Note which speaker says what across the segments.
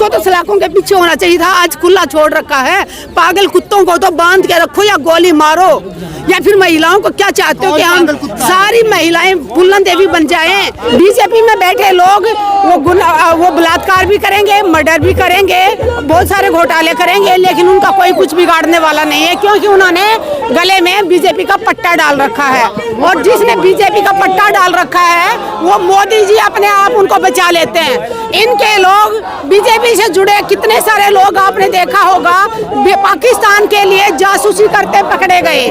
Speaker 1: तो सलाखों के पीछे होना चाहिए था, आज खुला छोड़ रखा है। पागल कुत्तों को तो बांध के रखो या गोली मारो। या फिर महिलाओं को क्या चाहते हो कि हम सारी महिलाएं फूलन देवी बन जाएं? बीजेपी में बैठे लोग वो बलात्कार भी करेंगे, मर्डर भी करेंगे, बहुत सारे घोटाले करेंगे, लेकिन उनका कोई कुछ बिगाड़ने वाला नहीं है, क्योंकि उन्होंने गले में बीजेपी का पट्टा डाल रखा है। और जिसने बीजेपी का पट्टा डाल रखा है वो मोदी जी अपने आप उनको बचा लेते हैं। इनके लोग बीजेपी से जुड़े कितने सारे लोग आपने देखा होगा पाकिस्तान के लिए जासूसी करते पकड़े गए।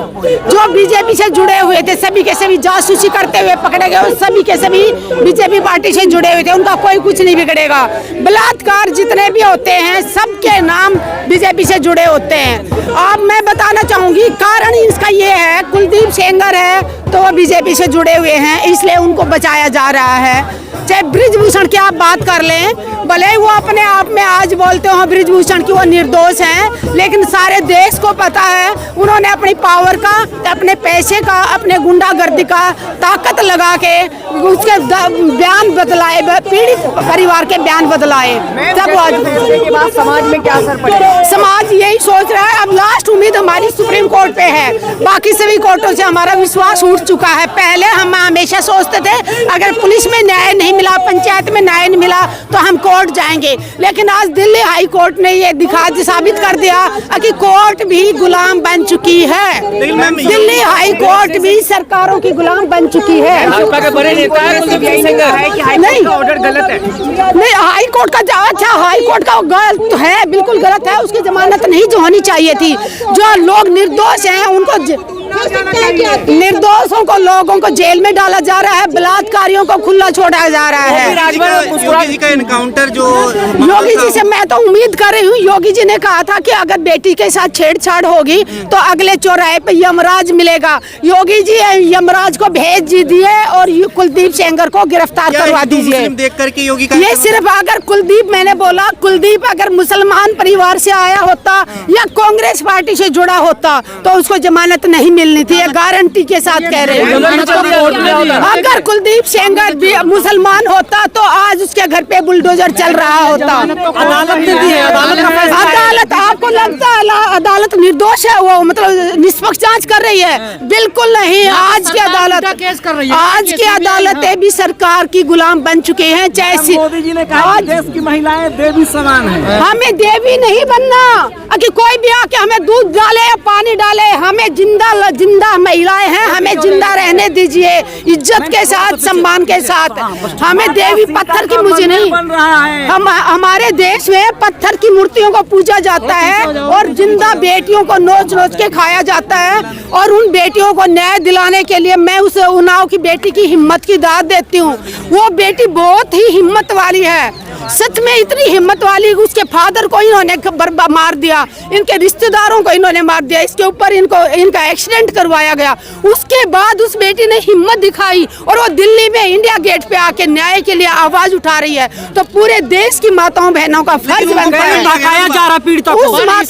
Speaker 1: जो बीजेपी से जुड़े हुए थे सभी के सभी जासूसी करते हुए पकड़े गए और सभी के सभी बीजेपी पार्टी से जुड़े हुए थे। उनका कोई कुछ नहीं बिगड़ेगा। बलात्कार जितने भी होते हैं सबके नाम बीजेपी से जुड़े होते हैं। अब मैं बताना चाहूंगी कारण इसका ये है, कुलदीप सेंगर है तो वो बीजेपी से जुड़े हुए हैं, इसलिए उनको बचाया जा रहा है। चाहे बृजभूषण की आप बात कर लें, भले वो अपने आप में आज बोलते हो बृजभूषण की वो निर्दोष हैं, लेकिन सारे देश को पता है उन्होंने अपनी पावर का, अपने पैसे का, अपने गुंडागर्दी का ताकत लगा के उसके बयान बदलाए, पीड़ित परिवार के बयान बदलाए। तब
Speaker 2: के बाद समाज में क्या असर पड़ेगा?
Speaker 1: समाज यही सोच रहा है अब लास्ट उम्मीद हमारी सुप्रीम कोर्ट पे है। बाकी सभी कोर्टों से हमारा विश्वास उठ चुका है। पहले हम हमेशा सोचते थे अगर पुलिस में न्याय नहीं मिला, पंचायत में न्याय नहीं मिला तो हम कोर्ट जाएंगे, लेकिन आज दिल्ली हाई कोर्ट ने ये साबित कर दिया कि कोर्ट भी गुलाम बन चुकी है। दिल्ली हाई कोर्ट भी सरकारों की गुलाम बन चुकी है। नहीं
Speaker 2: ऑर्डर गलत है,
Speaker 1: नहीं हाई कोर्ट का अच्छा हाई कोर्ट का गलत है, बिल्कुल गलत है। उसकी जमानत नहीं जो होनी चाहिए थी। जो लोग निर्दोष हैं उनको निर्दोषों को लोगों को जेल में डाला जा रहा है, बलात्कारियों को खुला छोड़ा जा रहा है।
Speaker 3: योगी जी का एनकाउंटर जो
Speaker 1: योगी जी से मैं तो उम्मीद कर रही हूँ, योगी जी ने कहा था कि अगर बेटी के साथ छेड़छाड़ होगी तो अगले चौराहे पे यमराज मिलेगा। योगी जी यमराज को भेज दिए और कुलदीप सेंगर को गिरफ्तार करवा दीजिए।
Speaker 3: देख करके योगी का
Speaker 1: ये सिर्फ अगर कुलदीप, मैंने बोला कुलदीप अगर मुसलमान परिवार से आया होता या कांग्रेस पार्टी से जुड़ा होता तो उसको जमानत नहीं मिलनी थी, ये गारंटी के साथ कह रहे हैं। अगर कुलदीप सेंगर भी मुसलमान होता तो आज उसके घर पे बुलडोजर चल रहा होता। अदालत आपको लगता है अदालत निर्दोष है, वो मतलब निष्पक्ष जांच कर रही है? बिल्कुल नहीं। आज की अदालत आज की अदालतें भी सरकार की गुलाम बन चुके हैं। चाहे
Speaker 2: मोदी जी ने कहा देश की महिलाएं देवी समान है,
Speaker 1: हमें देवी नहीं बनना कि कोई भी आके हमें दूध डाले या पानी डाले। हमें जिंदा महिलाएं हैं, हमें जिंदा रहने दीजिए इज्जत के साथ, सम्मान के साथ। हमें देवी पत्थर की मुझे नहीं
Speaker 2: बन रहा है।
Speaker 1: हमारे देश में पत्थर की मूर्तियों को पूजा जाता है और जिंदा बेटियों को नोच नोच के खाया जाता है। और उन बेटियों को न्याय दिलाने के लिए मैं उस उन्नाव की बेटी की हिम्मत की दाद देती हूँ। वो बेटी बहुत ही हिम्मत वाली है, सच में इतनी हिम्मत वाली। उसके फादर को इन्होंने मार दिया, इनके रिश्तेदारों को इन्होंने मार दिया, इसके ऊपर इनका एक्सीडेंट करवाया गया। उसके बाद उस बेटी ने हिम्मत दिखाई और वो दिल्ली में इंडिया गेट पे आके न्याय के लिए आवाज उठा रही है। तो पूरे देश की माताओं बहनों का फर्ज बनता है।
Speaker 2: बकाया जा रहा पीड़ितों को,
Speaker 1: पीड़िता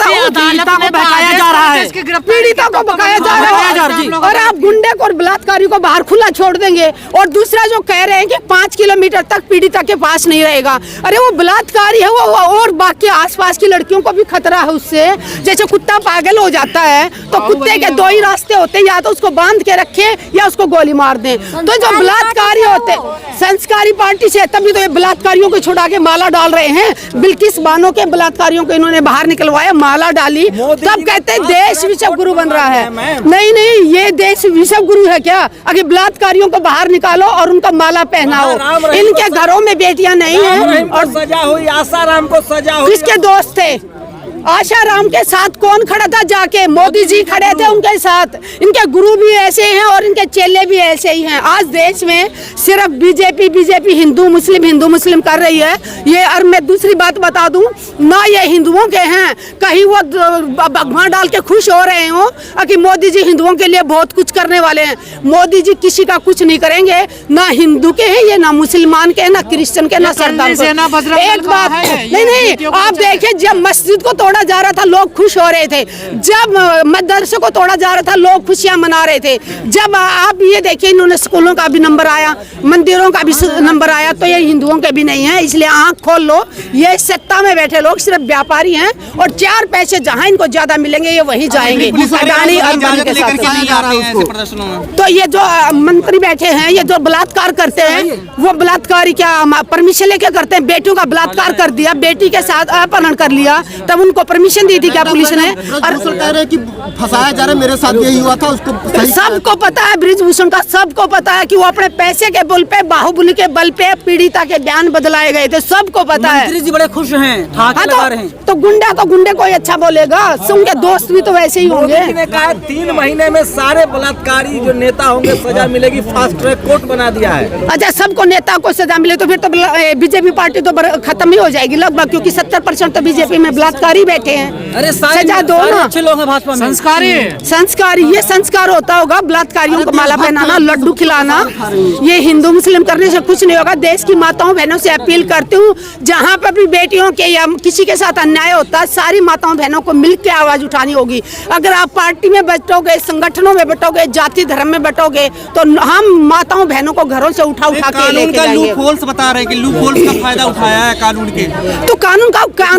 Speaker 1: को बकाया जा रहा है, पीड़िता को बकाया जा रहा है। और आप गुंडे को और बलात्कारी को बाहर खुला छोड़ देंगे। और दूसरा जो कह रहे हैं कि 5 किलोमीटर तक पीड़िता के पास नहीं रहेगा, अरे वो बलात्कारी है वो और बाकी आसपास की लड़कियों को भी खतरा है उससे। जैसे कुत्ता पागल हो जाता है तो कुत्ते के 2 ही रास्ते होते हैं, या तो उसको बांध के रखे या उसको गोली मार दें। तो जो बलात्कारी होते संस्कारी पार्टी से, तभी तो ये बलात्कारियों को छुड़ा के माला डाल रहे हैं। बिल्किस बानो के बलात्कारियों को इन्होंने बाहर निकलवाया, माला डाली, तब कहते हैं देश विश्व गुरु बन रहा है। नहीं नहीं, ये देश विश्व गुरु है क्या? अगर बलात्कारियों को बाहर निकालो और उनका माला पहनाओ। इनके घरों में बेटियां नहीं है।
Speaker 2: और सजा हुई आसाराम को सजा हुई।
Speaker 1: किसके दोस्त थे? आशाराम के साथ कौन खड़ा था? जाके मोदी जी खड़े थे उनके साथ। इनके गुरु भी ऐसे हैं और इनके चेले भी ऐसे ही हैं। आज देश में सिर्फ बीजेपी हिंदू मुस्लिम कर रही है ये। और मैं दूसरी बात बता दूं ना, ये हिंदुओं के हैं, कहीं वो भगवान डाल के खुश हो रहे हो कि मोदी जी हिंदुओं के लिए बहुत कुछ करने वाले हैं। मोदी जी किसी का कुछ नहीं करेंगे, ना हिंदू के हैं ये, ना मुसलमान के, ना क्रिश्चियन के, ना सरदार। एक बात नहीं, आप देखिए जब मस्जिद को तोड़ा जा रहा था लोग खुश हो रहे थे, जब मदरसे को तोड़ा जा रहा था लोग खुशियां मना रहे थे। जब आप ये देखिए इन्होंने स्कूलों का भी नंबर आया, मंदिरों का भी नंबर आया, तो ये हिंदुओं के भी नहीं है। इसलिए आंख खोल लो, ये सत्ता में बैठे लोग सिर्फ व्यापारी हैं और 4 पैसे जहां इनको ज्यादा मिलेंगे ये वहीं जाएंगे अडानी अंबानी के साथ। तो ये जो मंत्री बैठे हैं, ये जो बलात्कार करते हैं, वो बलात्कारी क्या परमिशन लेके करते हैं? बेटियों का बलात्कार कर दिया, बेटी के साथ अपहरण कर लिया, तब उनको परमिशन दी थी क्या पुलिस ने?
Speaker 4: और कह रहे कि फंसाया जा रहा है, मेरे साथ यही हुआ था, उसको
Speaker 1: सबको पता है, ब्रिजभूषण का सबको पता है कि वो अपने पैसे के बल पे, बाहुबली के बल पे पीड़िता के बयान बदलाए गए थे, सबको पता है।
Speaker 2: मंत्री जी बड़े खुश हैं, ठाके लगा रहे हैं।
Speaker 1: तो गुंडे कोई अच्छा बोलेगा? उनके दोस्त भी तो वैसे ही होंगे।
Speaker 2: मोदी जी ने कहा 3 महीने में सारे बलात्कारी जो नेता होंगे सजा मिलेगी, फास्ट ट्रैक कोर्ट बना दिया है।
Speaker 1: अच्छा, सबको नेता को सजा मिले तो फिर तो बीजेपी पार्टी तो खत्म ही हो जाएगी लगभग, क्योंकि 70% तो बीजेपी में बलात्कारी बैठे हैं।
Speaker 2: अरे
Speaker 1: सजा दो ना,
Speaker 2: अच्छे लोग हैं भाजपा में,
Speaker 1: संस्कारी ये संस्कार होता होगा, बलात्कारियों को माला पहनाना, लड्डू खिलाना, ये हिंदू मुस्लिम करने से कुछ नहीं होगा। देश की माताओं बहनों से अपील करती हूँ, जहाँ पर भी बेटियों के या किसी के साथ अन्याय होता है, सारी माताओं बहनों को मिलकर आवाज उठानी होगी। अगर आप पार्टी में बटोगे, संगठनों में बटोगे, जाति धर्म में बटोगे, तो हम माताओं बहनों को घरों से उठा के लेके जाएंगे।
Speaker 3: लूप होल्स बता रहे हैं कि लूप होल्स का फायदा उठाया है कानून के।
Speaker 1: तो कानून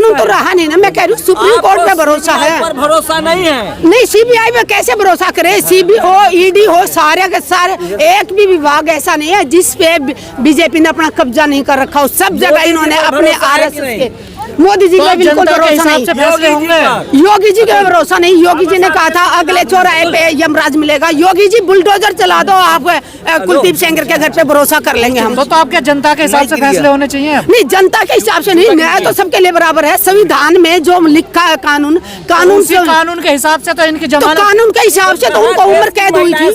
Speaker 1: तो रहा नहीं ना, मैं कह रही हूँ सुप्रीम कोर्ट पे भरोसा है,
Speaker 2: पर भरोसा नहीं है।
Speaker 1: नहीं सीबीआई में कैसे भरोसा करे? सीबीआई हो, ईडी हो, सारे के सारे, एक भी विभाग ऐसा नहीं है जिस पे बीजेपी ने अपना कब्जा नहीं कर रखा हो। सब जगह इन्होंने अपने आरएसएस के, मोदी जी का बिल्कुल भरोसा नहीं, योगी जी का भरोसा नहीं। योगी जी ने कहा था अगले चौराहे पे यमराज मिलेगा। योगी जी बुलडोजर चला दो, आप कुलदीप सेंगर के घर पे भरोसा कर लेंगे हम।
Speaker 5: तो आपके जनता के हिसाब से फैसले होने चाहिए?
Speaker 1: नहीं, जनता के हिसाब से नहीं, न्याय तो सबके लिए बराबर है। संविधान में जो लिखा है कानून
Speaker 5: के हिसाब से तो इनकी जमानत,
Speaker 1: कानून के हिसाब से तो उनको उम्र कैद हुई थी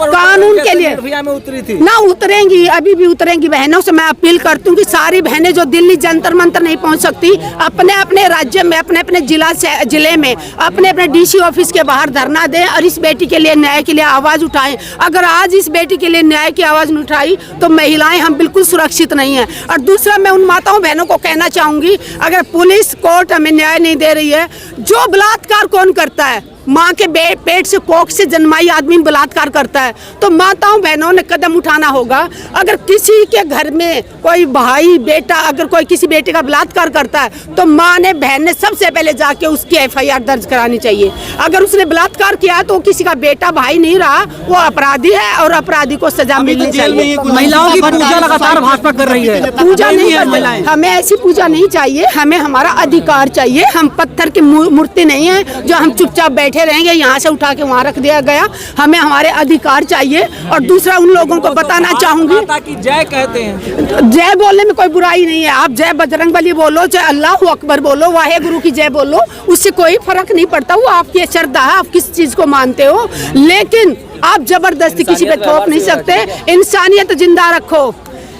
Speaker 1: कानून के लिए,
Speaker 2: उतरी थी
Speaker 1: ना उतरेंगी, अभी भी उतरेंगी। बहनों से मैं अपील करती हूँ कि सारी बहनें जो दिल्ली जंतर मंतर नहीं पहुँच सकती, अपने अपने राज्य में, अपने अपने जिले में, अपने अपने डीसी ऑफिस के बाहर धरना दें और इस बेटी के लिए, न्याय के लिए आवाज उठाएं। अगर आज इस बेटी के लिए न्याय की आवाज नहीं उठाई तो महिलाएं हम बिल्कुल सुरक्षित नहीं है। और दूसरा, मैं उन माताओं बहनों को कहना चाहूंगी, अगर पुलिस कोर्ट हमें न्याय नहीं दे रही है, जो बलात्कार कौन करता है? माँ के पेट से, कोख से जन्माई आदमी बलात्कार करता है, तो माताओं बहनों ने कदम उठाना होगा। अगर किसी के घर में कोई भाई बेटा, अगर कोई किसी बेटे का बलात्कार करता है, तो माँ ने, बहन ने सबसे पहले जाके उसकी FIR दर्ज करानी चाहिए। अगर उसने बलात्कार किया तो किसी का बेटा भाई नहीं रहा, वो अपराधी है और अपराधी को सजा मिलनी चाहिए।
Speaker 2: महिलाओं की पूजा लगातार भाजपा कर रही है।
Speaker 1: पूजा नहीं करनी, हमें ऐसी पूजा नहीं चाहिए, हमें हमारा अधिकार चाहिए। हम पत्थर की मूर्ति नहीं है जो हम चुपचाप बैठे रहेंगे, यहाँ से उठा के वहाँ रख दिया गया। हमें हमारे अधिकार चाहिए। और दूसरा, उन लोगों को बताना चाहूंगी,
Speaker 2: जय कहते हैं,
Speaker 1: जय बोलने में कोई बुराई नहीं है। आप जय बजरंगबली बोलो, चाहे अल्लाह अकबर बोलो, वाहे गुरु की जय बोलो, उससे कोई फर्क नहीं पड़ता। वो आपकी श्रद्धा है, आप किस चीज को मानते हो, लेकिन आप जबरदस्ती किसी पे थोप नहीं सकते। इंसानियत जिंदा रखो,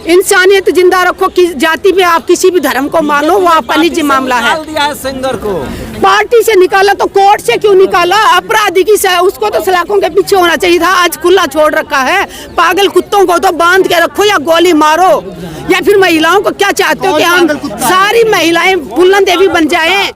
Speaker 1: इंसानियत जिंदा रखो। किस जाति पे आप किसी भी धर्म को मानो, वो आपका निजी मामला है।
Speaker 2: सिंगर को
Speaker 1: पार्टी से निकाला तो कोर्ट से क्यों निकाला? अपराधी की उसको तो सलाखों के पीछे होना चाहिए था, आज खुला छोड़ रखा है। पागल कुत्तों को तो बांध के रखो या गोली मारो। या फिर महिलाओं को क्या चाहते हो कि हम सारी महिलाएं फूलन देवी बन जाएं?